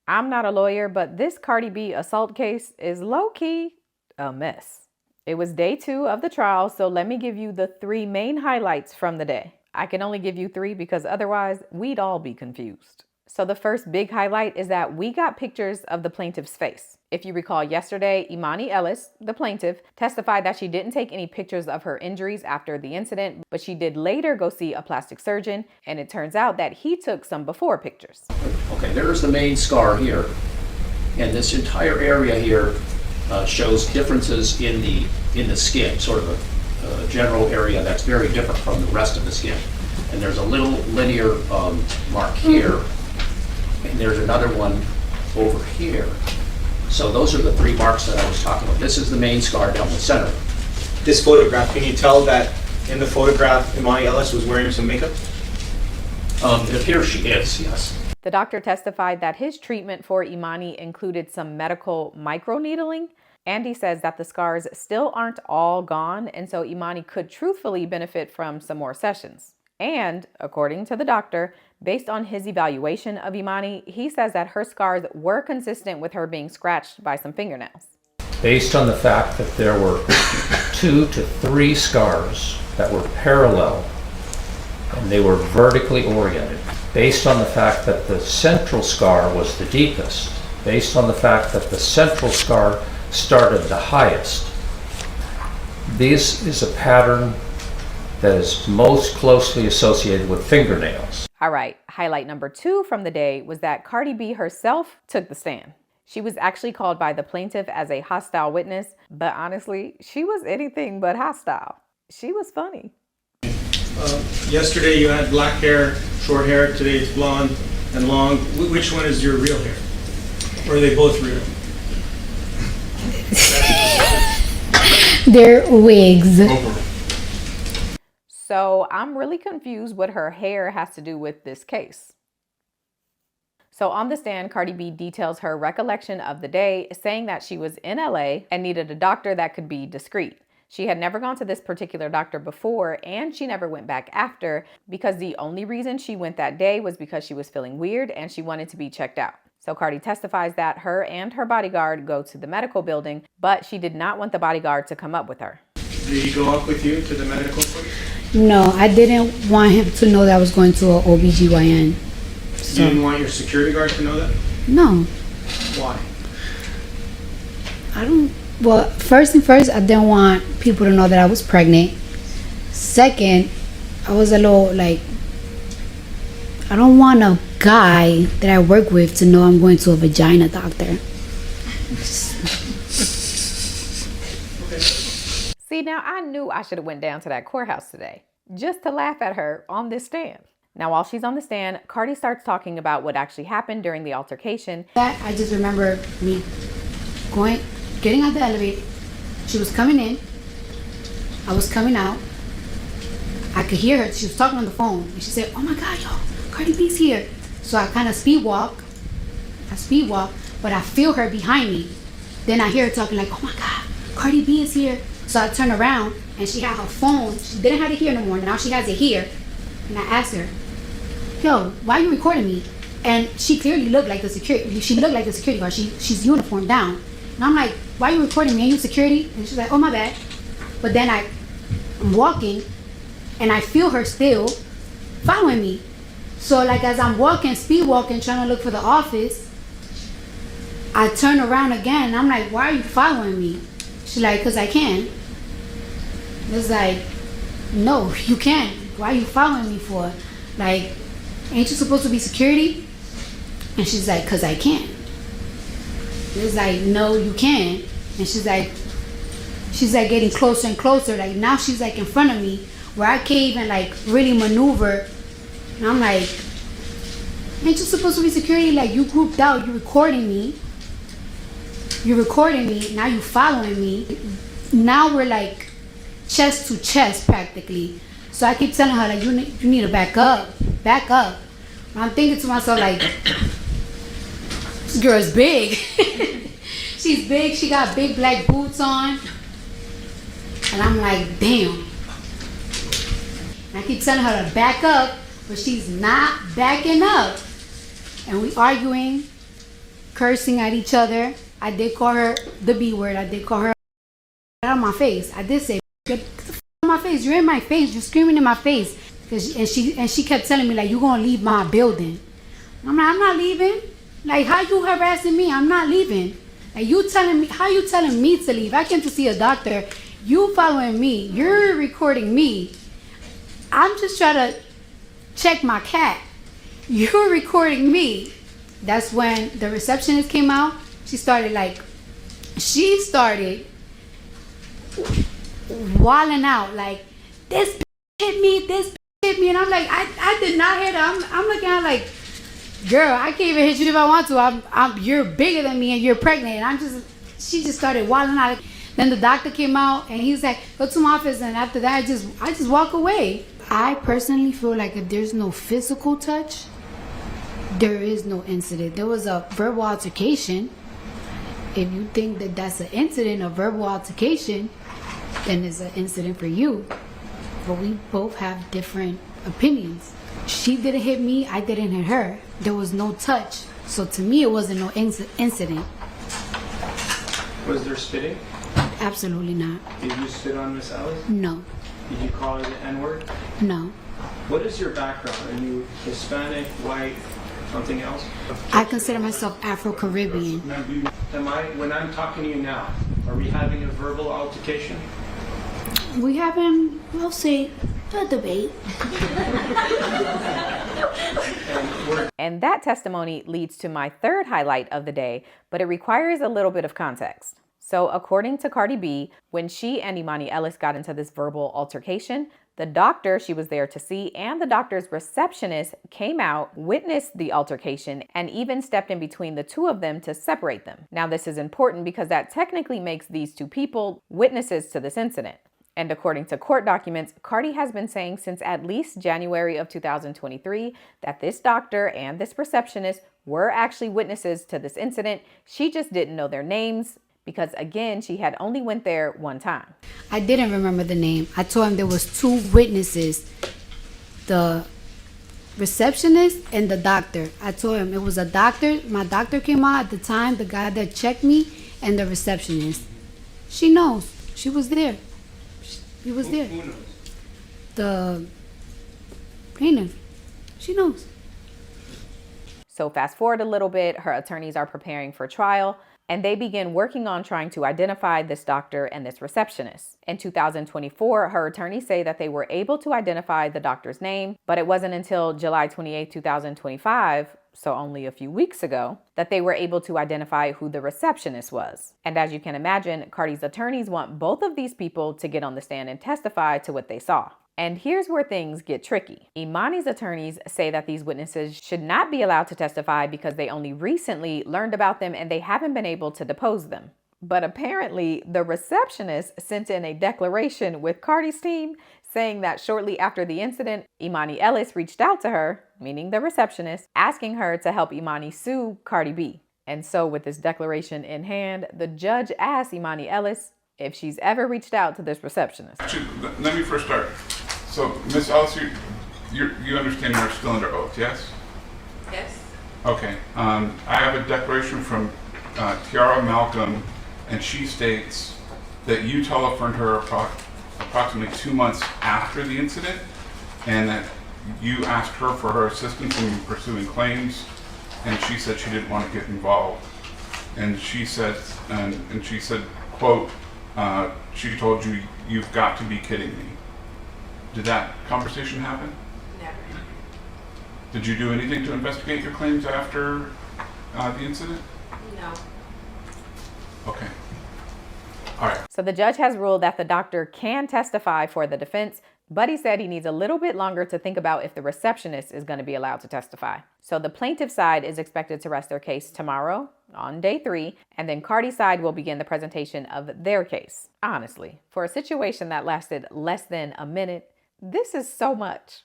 I'm not a lawyer, but this Cardi B assault case is low-key a mess. It was day 2 of the trial, so let me give you the 3 main highlights from the day. I can only give you 3 because otherwise we'd all be confused. So the first big highlight is that we got pictures of the plaintiff's face. If you recall yesterday, Imani Ellis, the plaintiff, testified that she didn't take any pictures of her injuries after the incident, but she did later go see a plastic surgeon, and it turns out that he took some before pictures. Okay, there's the main scar here, and this entire area here shows differences in the skin, sort of a general area that's very different from the rest of the skin. And there's a little linear mark here, and there's another one over here. So those are the 3 marks that I was talking about. This is the main scar down the center. This photograph, can you tell that in the photograph Imani Ellis was wearing some makeup? It appears she is, yes. The doctor testified that his treatment for Imani included some medical microneedling. Andy says that the scars still aren't all gone, and so Imani could truthfully benefit from some more sessions. And according to the doctor, based on his evaluation of Imani, he says that her scars were consistent with her being scratched by some fingernails. Based on the fact that there were 2 to 3 scars that were parallel and they were vertically oriented, based on the fact that the central scar was the deepest, based on the fact that the central scar started the highest, this is a pattern that is most closely associated with fingernails. All right, highlight number 2 from the day was that Cardi B herself took the stand. She was actually called by the plaintiff as a hostile witness, but honestly, she was anything but hostile. She was funny. Yesterday you had black hair, short hair. Today it's blonde and long. Which one is your real hair? Or are they both real? They're wigs. So I'm really confused what her hair has to do with this case. So on the stand, Cardi B details her recollection of the day, saying that she was in LA and needed a doctor that could be discreet. She had never gone to this particular doctor before, and she never went back after, because the only reason she went that day was because she was feeling weird and she wanted to be checked out. So Cardi testifies that her and her bodyguard go to the medical building, but she did not want the bodyguard to come up with her. Did he go up with you to the medical place? No, I didn't want him to know that I was going to an OBGYN. So. You didn't want your security guard to know that? No. Why? Well, first, I didn't want people to know that I was pregnant. Second, I was a little like, I don't want a guy that I work with to know I'm going to a vagina doctor. See, now I knew I should have went down to that courthouse today just to laugh at her on this stand. Now, while she's on the stand, Cardi starts talking about what actually happened during the altercation. I just remember me getting out the elevator. She was coming in. I was coming out. I could hear her. She was talking on the phone. And she said, "Oh my God, y'all, Cardi B's here." So I kind of speed walk, but I feel her behind me. Then I hear her talking like, "Oh my God, Cardi B is here." So I turn around and she had her phone. She didn't have it here no more. Now she has it here. And I asked her, "Yo, why are you recording me?" And she clearly looked like the security. She looked like the security guard. She's uniformed down. And I'm like, "Why are you recording me? Are you security?" And she's like, "Oh, my bad." But then I'm walking and I feel her still following me. So like as I'm walking, speed walking, trying to look for the office, I turn around again and I'm like, "Why are you following me?" She's like, "Cause I can." It's like, "No, you can't. Why are you following me for? Like, ain't you supposed to be security?" And she's like, "Cause I can." It's like, "No, you can't." And she's like getting closer and closer. Like now she's like in front of me where I can't even like really maneuver. And I'm like, "Ain't you supposed to be security? Like you grouped out, you're recording me. Now you following me. Now we're like chest to chest practically." So I keep telling her like, you need to back up. And I'm thinking to myself like, this girl is big. She's big, she got big black boots on. And I'm like, damn. And I keep telling her to back up, but she's not backing up. And we arguing. cursing at each other. I did call her the B word. I did call her out of my face. I did say, get the f out of my face. You're in my face. You're screaming in my face. And she kept telling me, like, you're going to leave my building. I'm not leaving. Like, how you harassing me? I'm not leaving. Like, you telling me, how you telling me to leave? I came to see a doctor. You following me. You're recording me. I'm just trying to check my cat. You're recording me. That's when the receptionist came out. She started wilding out like, this hit me, this hit me. And I'm like, I did not hit her. I'm looking at her like, girl, I can't even hit you if I want to. You're bigger than me and you're pregnant. And she just started wilding out. Then the doctor came out and he was like, go to my office. And after that, I just walk away. I personally feel like if there's no physical touch, there is no incident. There was a verbal altercation. If you think that that's an incident, a verbal altercation, then it's an incident for you. But we both have different opinions. She didn't hit me, I didn't hit her. There was no touch. So to me, it wasn't no incident. Was there spitting? Absolutely not. Did you spit on Miss Alice? No. Did you call her the N-word? No. What is your background? Are you Hispanic, white, something else? I consider myself Afro-Caribbean. When I'm talking to you now, are we having a verbal altercation? We having, we'll say, a debate. And that testimony leads to my third highlight of the day, but it requires a little bit of context. So according to Cardi B, when she and Imani Ellis got into this verbal altercation, the doctor she was there to see and the doctor's receptionist came out, witnessed the altercation, and even stepped in between the two of them to separate them. Now, this is important because that technically makes these two people witnesses to this incident. And according to court documents, Cardi has been saying since at least January of 2023 that this doctor and this receptionist were actually witnesses to this incident. She just didn't know their names because, again, she had only went there one time. I didn't remember the name. I told him there was two witnesses, the receptionist and the doctor. I told him it was a doctor. My doctor came out at the time, the guy that checked me, and the receptionist. She knows. She was there. He was there. Who knows? The plaintiff. She knows. So fast forward a little bit, her attorneys are preparing for trial, and they begin working on trying to identify this doctor and this receptionist. In 2024, her attorneys say that they were able to identify the doctor's name, but it wasn't until July 28, 2025, so only a few weeks ago, that they were able to identify who the receptionist was. And as you can imagine, Cardi's attorneys want both of these people to get on the stand and testify to what they saw. And here's where things get tricky. Imani's attorneys say that these witnesses should not be allowed to testify because they only recently learned about them and they haven't been able to depose them. But apparently, the receptionist sent in a declaration with Cardi's team saying that shortly after the incident, Imani Ellis reached out to her, meaning the receptionist, asking her to help Imani sue Cardi B. And so with this declaration in hand, the judge asked Imani Ellis if she's ever reached out to this receptionist. Actually, let me first start. So, Ms. Ellis, you understand you're still under oath, yes? Yes. Okay. I have a declaration from Tiara Malcolm, and she states that you telephoned her approximately 2 months after the incident, and that you asked her for her assistance in pursuing claims, and she said she didn't want to get involved. And she said, quote, she told you, "You've got to be kidding me." Did that conversation happen? Never. Did you do anything to investigate your claims after the incident? No. Okay. All right. So the judge has ruled that the doctor can testify for the defense, but he said he needs a little bit longer to think about if the receptionist is going to be allowed to testify. So the plaintiff side is expected to rest their case tomorrow on day 3, and then Cardi's side will begin the presentation of their case. Honestly, for a situation that lasted less than a minute, this is so much.